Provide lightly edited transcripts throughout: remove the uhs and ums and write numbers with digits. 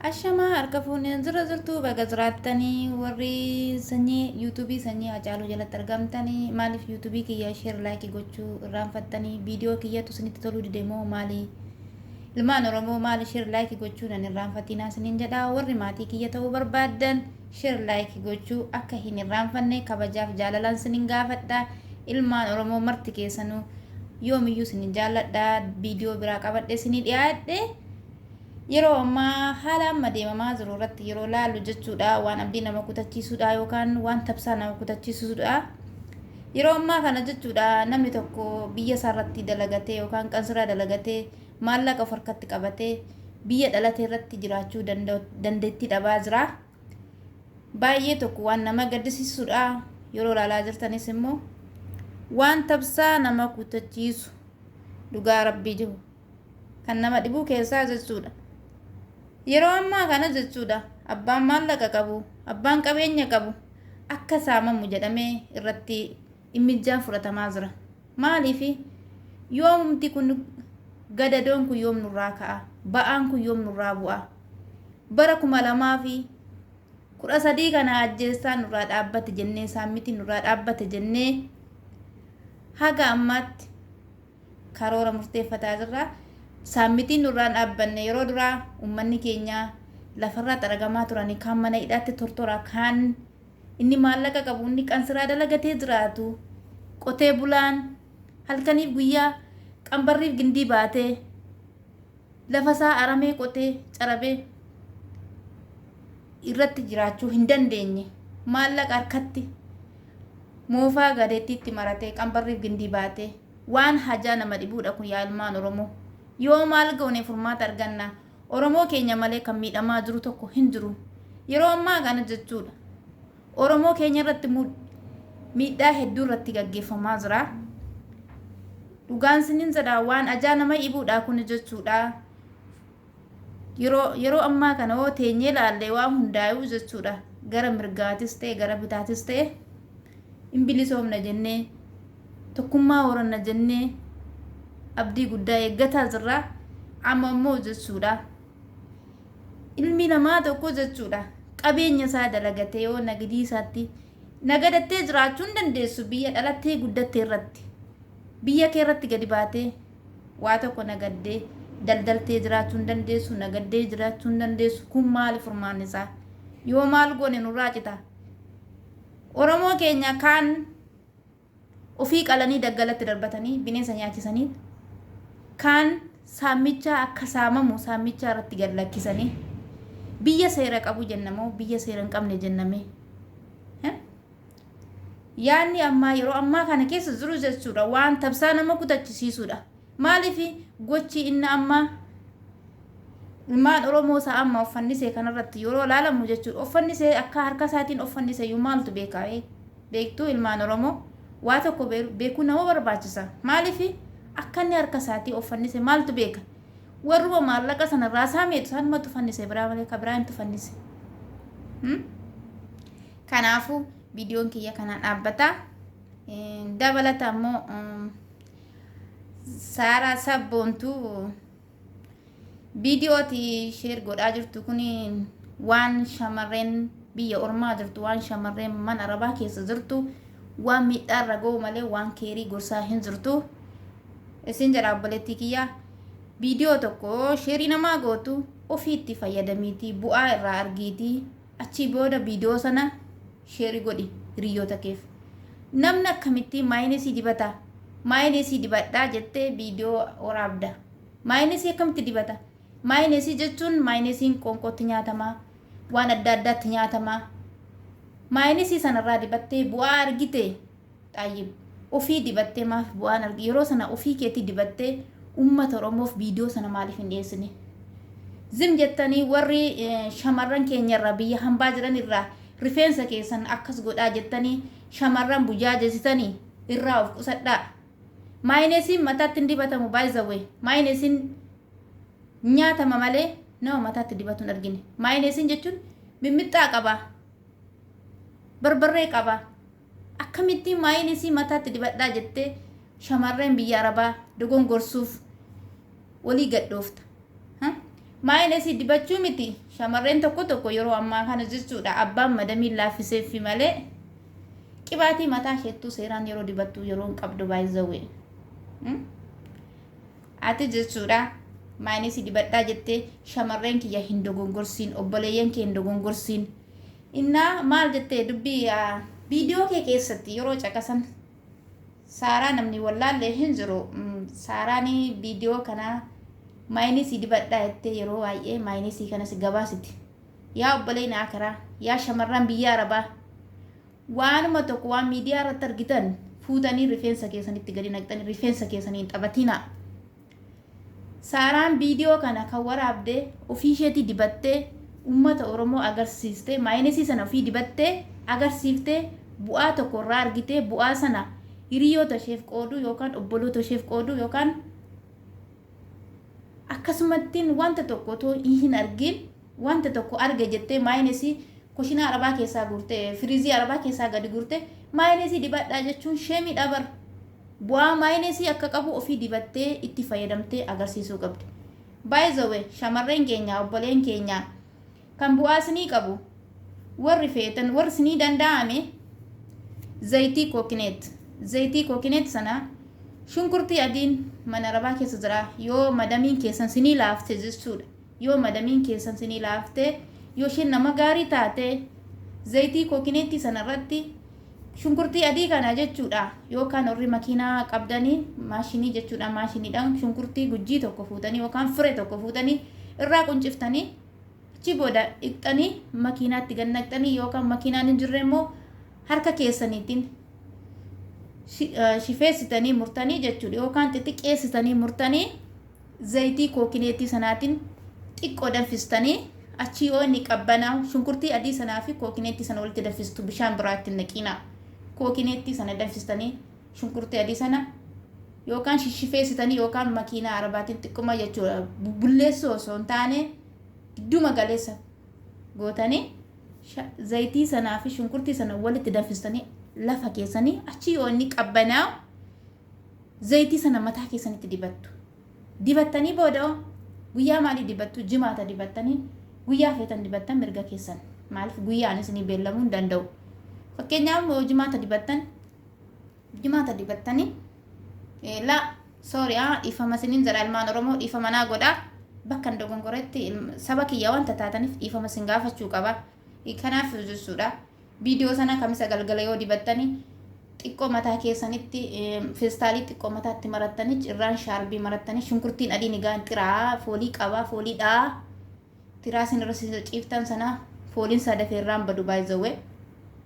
Ashama harka fuuneen zira zirtuu baga jiraatanii warri sanyii yuutuubii sanyii Hacaaluu jalatti argamtanii maaliif yuutuubii kiyya sheer laayikii gochuu irraanfattanii viidiyoo kiyyatu isinitti toluu dideemoo maali ilmaan Oromoo maali sheer laayikii gochuu nan irraanfatinaa isiniin jedhaa warri maatii kiyya ta'uu barbaadan sheer laayikii gochuu akka hin irraanfanne kabajaaf jaalalaan isiniin gaafadha ilmaan Oromoo marti keessanuu yoomiyyuu isiniin jaalladha viidiyoo biraa qabadhe isinii dhiyaadhe yeroo ammaa haala amma deemamaa jiru irratti yeroo laallu jechuudha waan abdii nama kutachiisuudha yookaan waan tabsaa nama kutachiisuudha yeroo ammaa kana jechuudha namni tokko biyya isaa irratti dalagatee yookaan qansiraa dalagatee maallaqa of harkatti qabatee biyya dhalatee irratti jiraachuu dandeettii dhabaa jira baay'ee tokko waan nama gaddisiisuudha yeroo laalaa jirtanis immoo waan tabsaa nama kutachiisu dhugaa rabbii jiru kan nama dhibuu keessaa jechuudha yeroo ammaa kana jechuudha abbaan maallaqa qabu abbaan qabeenya qabu akka saamamu jedhamee irratti immijjaan fudhatamaa jira maaliif yoomti kun gadadoon kun yoom nurraa ka'a ba'aan kun yoom nurraa bu'a bara 2013 kana ajjeessaa nurraa dhaabbate jennee saammitii nurraa dhaabbate jennee haga ammaatti karoora murteeffataa jirra saammitiin nurraan dhaabbanne yeroo duraa ummanni keenya lafarraa xaragamaa turanii kaan mana hidhaatti tortora kaan inni maallaqa qabu inni qansiraa dalagatee jiraatu qotee bulaan halkaniif guyyaa qambarriif gindii baatee lafasaa aramee qotee carabee irratti jiraachuu hin dandeenye maallaqa harkatti moofaa gadeettiitti maratee qambarriif gindii baatee waan hajaa nama dhibuudha kun yaa ilmaan Oromoo yoo maal goone furmaata arganna Oromoo keenya malee kan miidhamaa jiru tokko hin jiru yeroo ammaa kana jechuudha Oromoo keenya irratti miidhaa hedduu irratti gaggeeffamaa jira dhugaan sinin jedha waan ajaa nama dhibuudha kun jechuudha yeroo ammaa kana oo teenyee laallee waan hundaa'uu jechuudha gara mirgaatis ta'e gara bitaatis ta'e imbilisoomna jennee tokkummaa horanna jennee abdii guddaa eeggataa jirra amma immoo jechuudha ilmi namaa tokko jechuudha qabeenya isaa dalagatee yoo nagdii isaatti nagadattee jiraachuu hin dandeessu biyya dhalattee guddattee irratti biyya kee irratti gadi baatee waa tokko nagaddee daldaltee jiraachuu hin dandeessu nagaddee jiraachuu hin dandeessu kun maali furmaan isaa yoo maal goone nurraa cita Oromoo keenya kaan ofii qalanii daggalatti darbatanii bineensa nyaachisanii kaan saamicha akka saamamu saamicha irratti gad lakkisanii biyya seera qabu jennamoo biyya seera hin qabne jenname yaanni ammaa yeroo ammaa kana keessa jiru jechuudha waan tabsaa nama kutachisiisuudha maaliif gochi inni ammaa ilmaan Oromoo isaa amma uffannisee kanarratti yeroo laalamu jechuudha uffannisee akka harka isaatiin uffannisee yoo maaltu beekaa beektuu ilmaan Oromoo waa tokko beekuu nama barbaachisa maaliif akka inni harka isaatii uffannisee maaltu beeka warruma maallaqa sanarraa saameetu isaanumatu uffannisee biraa malee ka biraa hin tuffannise kanaafuu viidiyoon kiyya kanaan dhaabbata dabalata ammoo Saaraa Sabboontuu viidiyooti sheer godhaa jirtu kun waan shamarreen biyya ormaa jirtu waan shamarreen mana arabaa keessa jirtu waan miidhaa irra ga'u malee waan keerii gorsaa hin jirtu isin jedha obboleettii kiyya viidiyoo tokko sheerii namaa gootu ofiitti fayyadamiitii bu'aa irraa argiitii achii booda viidiyoo sana sheerii godhi hiriyoota keef namni akkamitti maayinesii dibata maayinesii dibadhaa jettee viidiyoo waraabda maayinesii akkamitti dibata maayinesii jechuun maayinesiin qoonqootti nyaatamaa waan adda addaatti nyaatamaa maayinesii sanarraa dibattee bu'aa argite xayyib ofii dibattee maaf bu'aan argi yeroo sana ofii keetii dibattee ummata Oromoof viidiyoo sana maaliif hin dhiyeessine zim jettanii warri shamarran keenya irraa biyya hambaa jiran irraa rifeensa keessan akkas godhaa jettanii shamarran buyyaa jeessitanii irraa of qusadhaa maayinesiin mataatti dibatamu by the way maayinesiin nyaatama malee nama mataatti dibatu hin argine maayinesiin jechuun mimixxaa qaba barbarree qaba akkamitti maayinesii mataatti dibadhaa jettee shamarreen biyya arabaa dogongorsuuf walii gadhoofta Maayinesii dibachuu miti shamarreen tokko tokko yeroo ammaa kana jechuudha abbaan madamii laaffisee fi malee qibaatii mataa isheettuu seeraan yeroo dibattuu yeroo hin qabdu baay'izawee ati jechuudha maayinesii dibadhaa jettee shamarreen kiyya hin dogongorsiin obboleeyyan kee hin dogongorsiin innaa maal jettee dubbii viidiyoo kee keessatti yeroo caqasan Saaraa namni wallaallee hin jiru Saaraan viidiyoo kana maayinesii dibadhaa jettee yeroo baay'ee maayinesii kanas gabaasiti yaa obboleen akaraa yaa shamarran biyya arabaa waanuma tokko waan miidiyaa irratti argitan fuutanii rifeensa keessanitti gadi naqxanii rifeensa keessanii hin taphatina Saaraan viidiyoo kana kan waraabdee ofii isheetii dibattee ummata Oromoo agarsiistee maayinesii sana ofii dibattee agarsiiftee bu'aa tokko irraa argitee bu'aa sana hiriyoota isheef qooduu yookaan obboloota isheef qooduu yookaan akkasumattiin wanta tokko too hin argin wanta tokko arge jettee maayinesii kushinaa arabaa keessaa gurtee firiizii arabaa keessaa gadi gurtee maayinesii dibadhaa jechuun sheemii dhabar bu'aa maayinesii akka qabu ofii dibattee itti fayyadamtee agarsiisuu qabdi. By the way shamarreen keenya obboleen keenya kan bu'aa sinii qabu warri feetan warri sinii danda'ame zayitii kookineet sana shunkurtii adiin mana arabaa keessa jira yoo madamiin keessan sinii laafte jechuudha yoo madamiin keessan sinii laafte yoo isheen nama gaarii taate zayitii kookineetii sanarratti shunkurtii adii kana jechuudha yookaan warri makiinaa qabdanii maashinii jechuudha maashiniidhaan shunkurtii gujjii tokko fuutanii yookaan firee tokko fuutanii irraa qunciftanii achi booda dhiqxanii makiinaatti gannaqxanii yookaan makiinaan hin jirre immoo harka keessaniitiin shifeessitanii murtanii jechuudha yookaan xixiqqeessitanii murtanii zayitii kookineetii sanaatiin xiqqoo danfistanii achi yoo inni qabbanaa shunkurtii adii sanaa fi kookineetii sana walitti danfistu bishaan biraatti naqiina kookineetii sana danfistanii shunkurtii adii sana yookaan shifeessitanii yookaan makiinaa arabaatiin xiqquma jechuudha bulleessoo osoo hin taane gidduu magaleessa gootanii zayitii sanaa fi shunkurtii sana walitti danfistanii lafa keessanii achi yoo inni qabbanaa zayitii sana mataa keessanitti dibattu dibattanii booda guyyaa maalii dibattu jimaata dibattanii guyyaa feetan dibattan mirga keessan maaliif guyyaan isinii beellamuu hin danda'u fakkeenyaaf yoo jimaata dibattanii ifama siniin jedha ilmaan Oromoo ifama naa godhaa bakka dogongoretti saba kiyya wanta taataniif ifama sin gaafachuu qaba kanaaf jechuudha viidiyoo sana kamisa galgala yoo dibattanii xiqqoo mataa keessanitti feestaalii xiqqoo mataatti marattanii irraan shaarbii marattanii shunkurtiin adiin egaan tiraa foolii qabaa fooliidhaa tiraa sin irra ciiftan sana fooliin sadafeerraan badu baay'izawee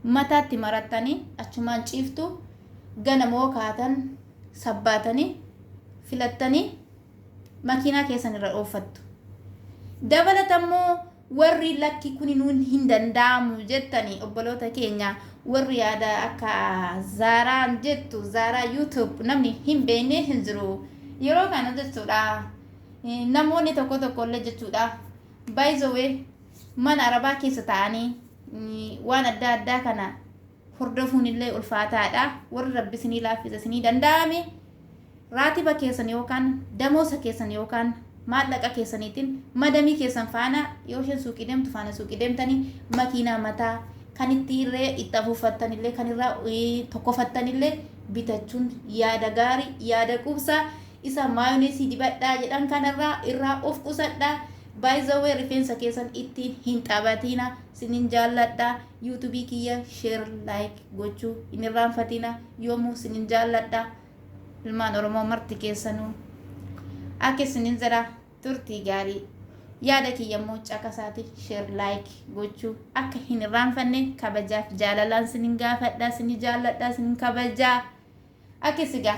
mataatti marattanii achumaan ciiftu ganamoo kaatan sabbaatanii filattanii makiinaa keessan irra ooffattu dabalatammoo warri lakki kuni nuun hin danda'amu jettanii obboloota keenya warri yaada akka Zaaraan jettu Zaaraa YouTube namni hin beekne hin jiru yeroo kana jechuudha namoonni tokko tokko illee jechuudha by the way mana arabaa keessa ta'anii waan adda addaa kana hordofuun illee ulfaataadha warri rabbi isinii laaffisa isinii danda'ame raatiba keessan yookaan damoosa keessan yookaan maallaqa keessaniitiin madamii keessan faana yoo isheen suuqii deemtu faana suuqii deemtanii makiinaa mataa kan itti irree itti afuuffattanillee kan irraa tokkofattanillee bitachuun yaada gaarii yaada quubsaa isa maayoneesii dibadhaa jedhan kanarraa irraa of qusadhaa baay'izawee rifeensa keessan ittiin hin taphatina sinin jaalladhaa yuutuubii kiyya sheer laayik gochuu hin irraanfatina yoomuu sinin jaalladhaa ilmaan Oromoo marti keessanuu akka isinin jira turtii gaarii yaada kiyya immoo caqasaati sheer laayik gochuu akka hin irraanfanne kabajaaf jaalalaan sinin gaafadhaa sinin jaalladhaa sinin kabajaa akka isigaa